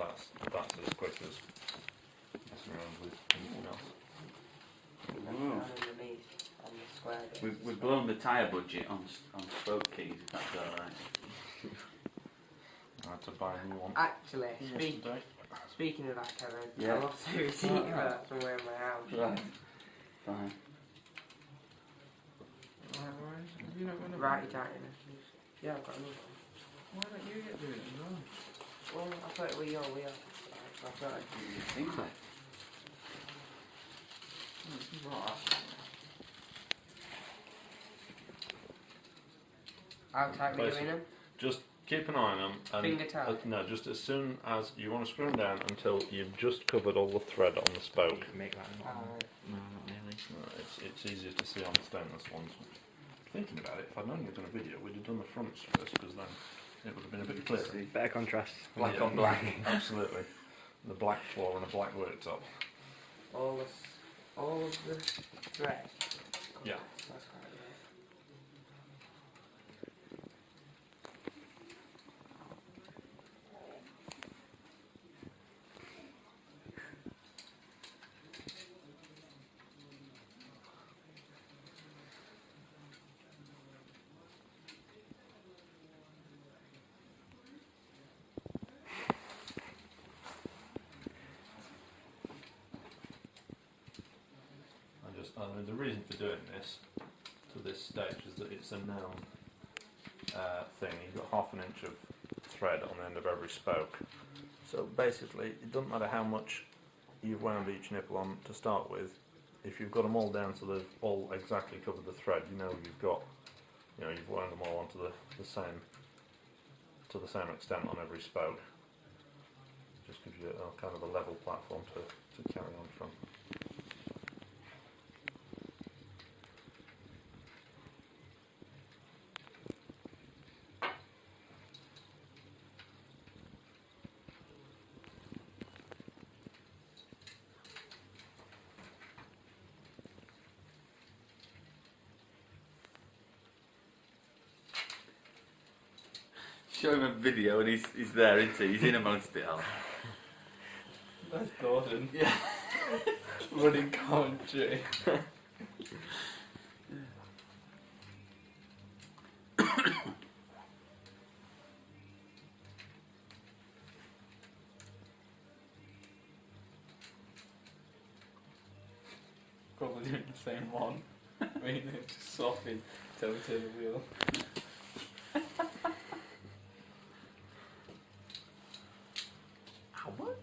that's as quick as messing around with anything else. Underneath on the square bit. We've blown the tyre budget on spoke keys, if that's alright. I had to buy a new one. Actually, speaking of that, Kevin, Yeah. I lost a receipt for that somewhere in my house. Right. Fine. Have you not got another Right, one? tight in it. Yeah, I've got another one. Why don't you get doing it as well? Well, I thought it was your wheel. So I thought I'd Think so. How tight were you in them? Just keep an eye on them. And Finger tight? no, just as soon as you want to screw them down until you've just covered all the thread on the spoke. Make that No, not really. No, it's easier to see on the stainless ones. Thinking about it, if I'd known you were doing a video, we'd have done the fronts first, because then it would have been a bit clearer. better contrast. Black on black. Absolutely. The black floor and a black worktop. All of the thread. Yeah. That's quite nice. The reason for doing this to this stage is that it's a known thing. You've got half an inch of thread on the end of every spoke. So basically, it doesn't matter how much you've wound each nipple on to start with. If you've got them all down so they've all exactly covered the thread, you know you've wound them all onto the same extent on every spoke. Just gives you a kind of a level platform to carry on from. Show him a video and he's there, isn't he? He's in amongst it all. That's Gordon. Yeah. Running commentary. Probably doing the same one. I mean, it's just swapping toe to the wheel. How much?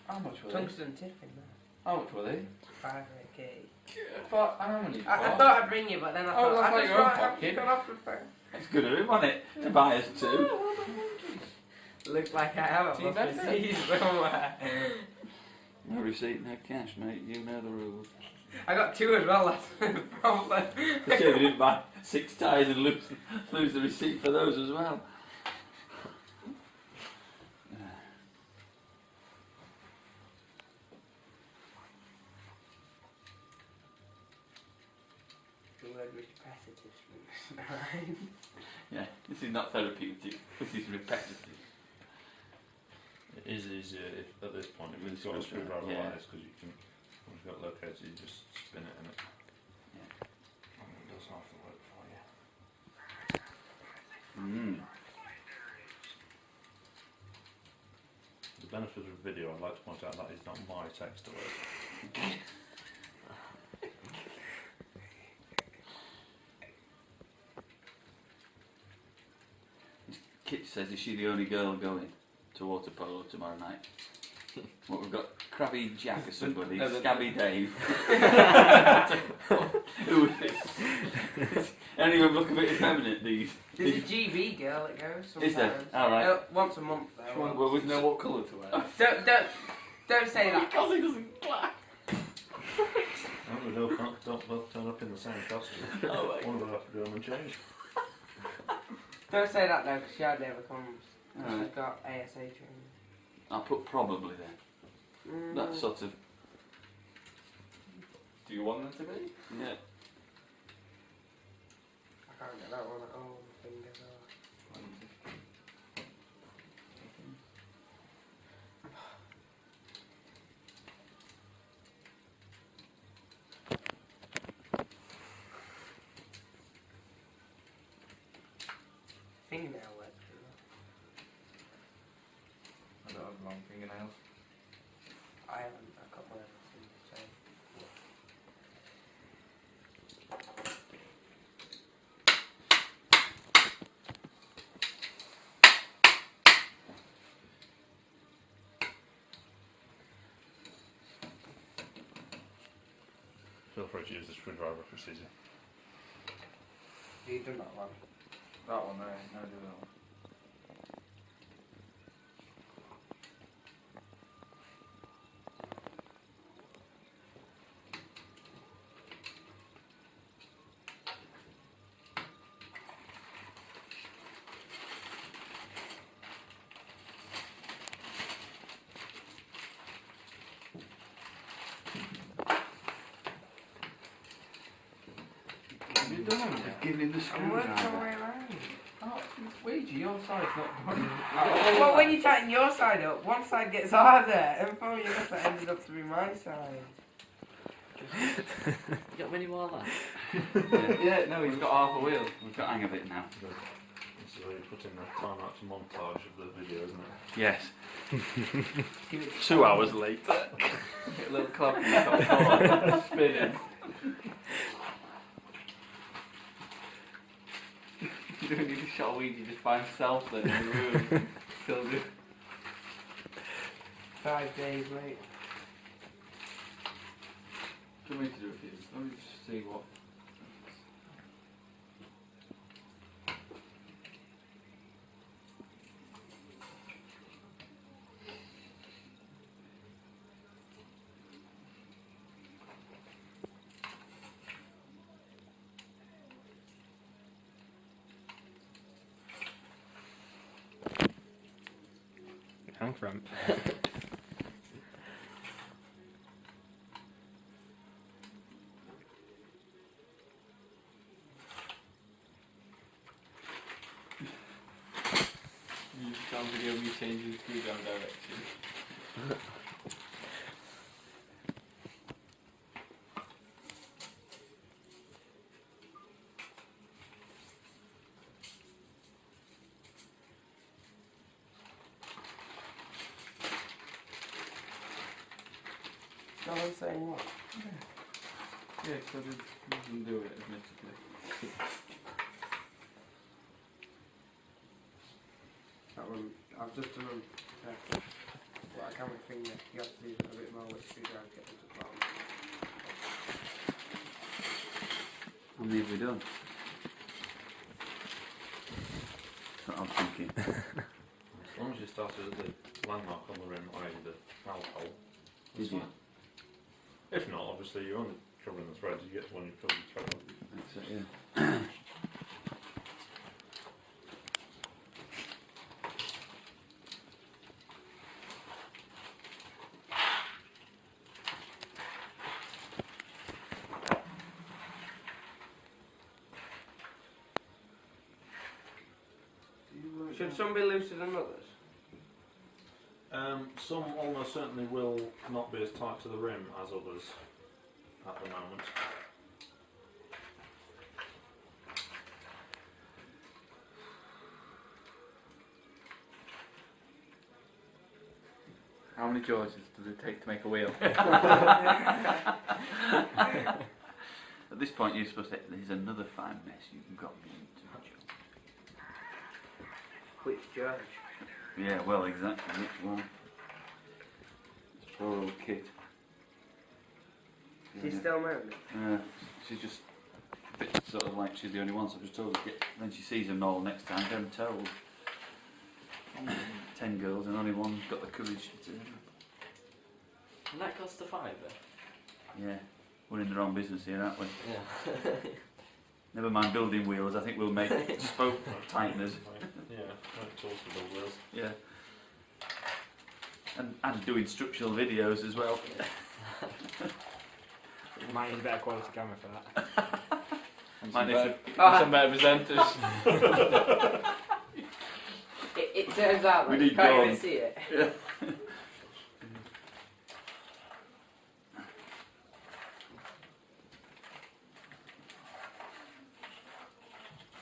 How much were they? Tungsten tip in there. How much were they? 5k. For how many? I thought I'd bring you, but then I Oh, thought that's I like just your own thought I'd pocket. gone off the phone. It's good of him, wasn't it? To buy us two. Looks like I have Do you a better? receipt somewhere. No receipt, no cash, mate. You know the rules. I got two as well, that's the problem. The shame we didn't buy 6 tyres and lose the receipt for those as well. The word repetitive. Yeah, this is not therapeutic. This is repetitive. It is easier if, at this point, if you've got a screwdriver like this, because you can, once you've got located, you just spin it and it, and it does half the work for you. The benefit of the video, I'd like to point out that is not my text alert. Kit says, is she the only girl going to water polo tomorrow night? What, we've got Krabby Jack or somebody, No, Scabby Dave. Who is this? Anyone look a bit effeminate, these? There's a GB girl that goes sometimes. Is there? Alright. Once a month though. Well, we know what colour to wear. Don't say that. Because he doesn't black. And we don't both turn up in the same costume. One of them have to go home and change. Don't say that though, because she hardly ever comes. Alright. She's got ASA training. I'll put probably then. That sort of... Do you want them to be? Yeah. I can't get that one at all. My fingers long fingernails. I haven't. I got one. So. Feel free to use the screwdriver if it's easier. You done that one? That one there, no, do that one. Have you done them Just yet? giving him the I'm working my screwdriver. way around. Oh, Ouija, your side's not done. Well, when you tighten your side up, one side gets harder, and before you know it ended up to be my side. You got many more left? Yeah, no, he's got half a wheel. We've got hang of it now. This is where you put in the time lapse montage of the video, isn't it? Yes. Give it 2 hours later. Get a little club in the top corner, spinning. You don't need to shot Ouija just by himself then in the room. Still do. 5 days later. Do you want me to do a few? Let me just see what. Hand cramp. You found video of me changing the screwdriver direction. No one's saying what? Yeah, because I didn't do it, admittedly. That one, I've just done them. But I can't finger. You have to do a bit more with screwdriver to get them to bottom. How many have we done? That's what I'm thinking. As long as you started at the landmark on the rim, i.e. the valve hole. Did you? If not, obviously you're only covering the threads, you get to one you've covered the thread. That's it, yeah. Should some be looser than others? Some almost certainly will not be as tight to the rim as others at the moment. How many Georges does it take to make a wheel? At this point, you're supposed to say, there's another fine mess you've got me into. Which George? Yeah, well, exactly. Which one? This poor old kid. She's still mounted. She's just a bit sort of like she's the only one, so I've just told her to get. Then she sees them all next time, get them told. 10 girls and only one's got the courage to. And that costs a £5. Yeah, we're in the wrong business here, aren't we? Yeah. Never mind building wheels, I think we'll make spoke tighteners. Yeah, right tools for build wheels. Yeah. And do instructional videos as well. Might need a better quality camera for that. Might need Some better presenters. It turns out We that you need can't Dawn. even see it. Yeah.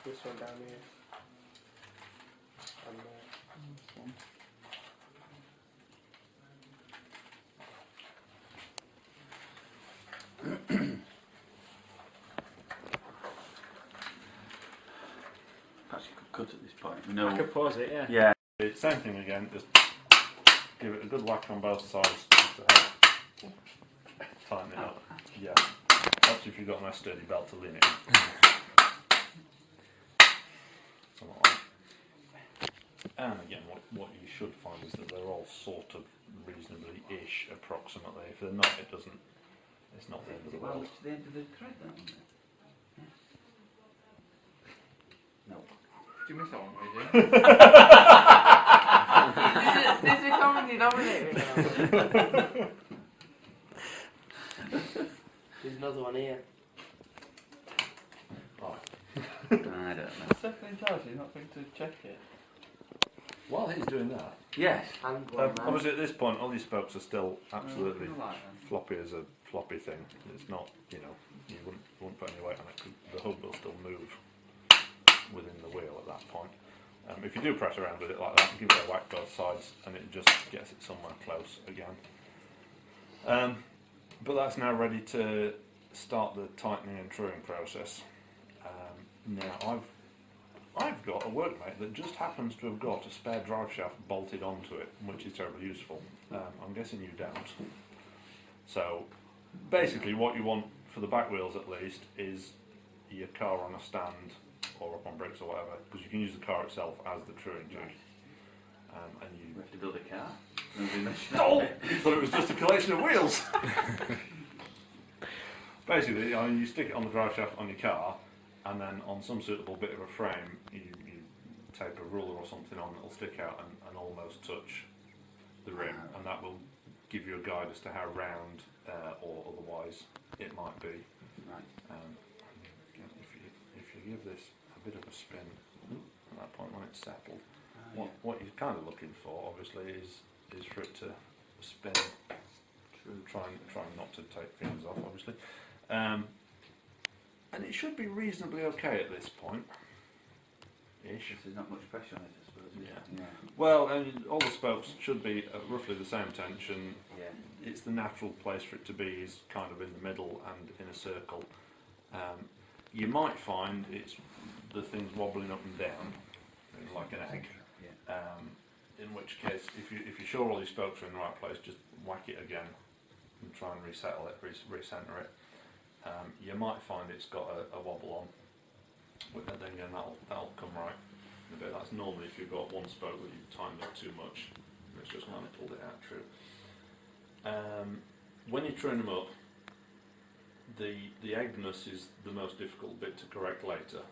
This one down here. And cut at this point. We know. I could pause it, yeah. Yeah. It's same thing again, just give it a good whack on both sides just to help tighten it up. Yeah. Helps if you've got a nice sturdy belt to lean it in. Something like that. And again, what you should find is that they're all sort of reasonably-ish approximately. If they're not, it's not the end of the Well, world. to the end of the thread, that one. No. Did you miss that one, Rosie? There's a common denominator now. There's another one here. Right. I don't know. Second in charge, you're not going to check it. While he's doing that, Yes. And one man. obviously at this point all these spokes are still absolutely I like them. floppy as a floppy thing. It's not, you wouldn't put any weight on it because the hub will still move within the wheel at that point. If you do press around with it like that, give it a whack both sides and it just gets it somewhere close again. But that's now ready to start the tightening and truing process. Now I've got a workmate that just happens to have got a spare drive shaft bolted onto it, which is terribly useful. I'm guessing you don't. So basically what you want for the back wheels at least is your car on a stand or up on bricks or whatever, because you can use the car itself as the truing jig. And you We have to build a car. Oh! You thought it was just a collection of wheels. Basically, you stick it on the drive shaft on your car, and then on some suitable bit of a frame, you tape a ruler or something on that'll stick out and almost touch the rim, and that will give you a guide as to how round or otherwise it might be. Right. If you give this a bit of a spin at that point when it's settled, Yeah. what you're kind of looking for, obviously, is for it to spin. Trying not to take things off, obviously. And it should be reasonably okay at this point. Ish. There's not much pressure on it, I suppose. Is Yeah. there? Well, all the spokes should be at roughly the same tension. Yeah. It's the natural place for it to be is kind of in the middle and in a circle. You might find it's the thing's wobbling up and down, like an egg. Yeah. In which case, if you're sure all your spokes are in the right place, just whack it again and try and resettle it, recenter it. You might find it's got a wobble on, but then again that'll come right in a bit. That's normally if you've got one spoke that you've timed up too much, and it's just kind of pulled it out true. When you train them up, the eggness is the most difficult bit to correct later,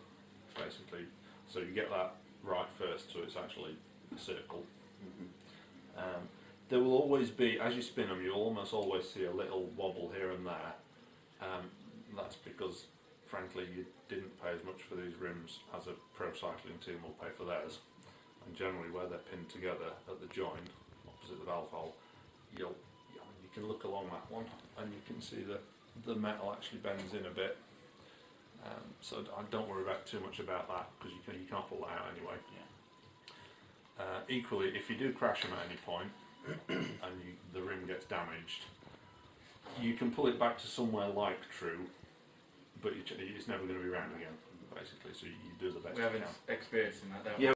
basically. So you get that right first, so it's actually a circle. There will always be, as you spin them, you'll almost always see a little wobble here and there. That's because, frankly, you didn't pay as much for these rims as a pro cycling team will pay for theirs. And generally, where they're pinned together at the joint, opposite the valve hole, you can look along that one, and you can see that the metal actually bends in a bit. So don't worry too much about that, because you can't pull that out anyway. Yeah. Equally, if you do crash them at any point and the rim gets damaged, you can pull it back to somewhere like true, but it's never going to be round again, basically. So you do the best We you haven't can. experienced in that, don't we? Yeah.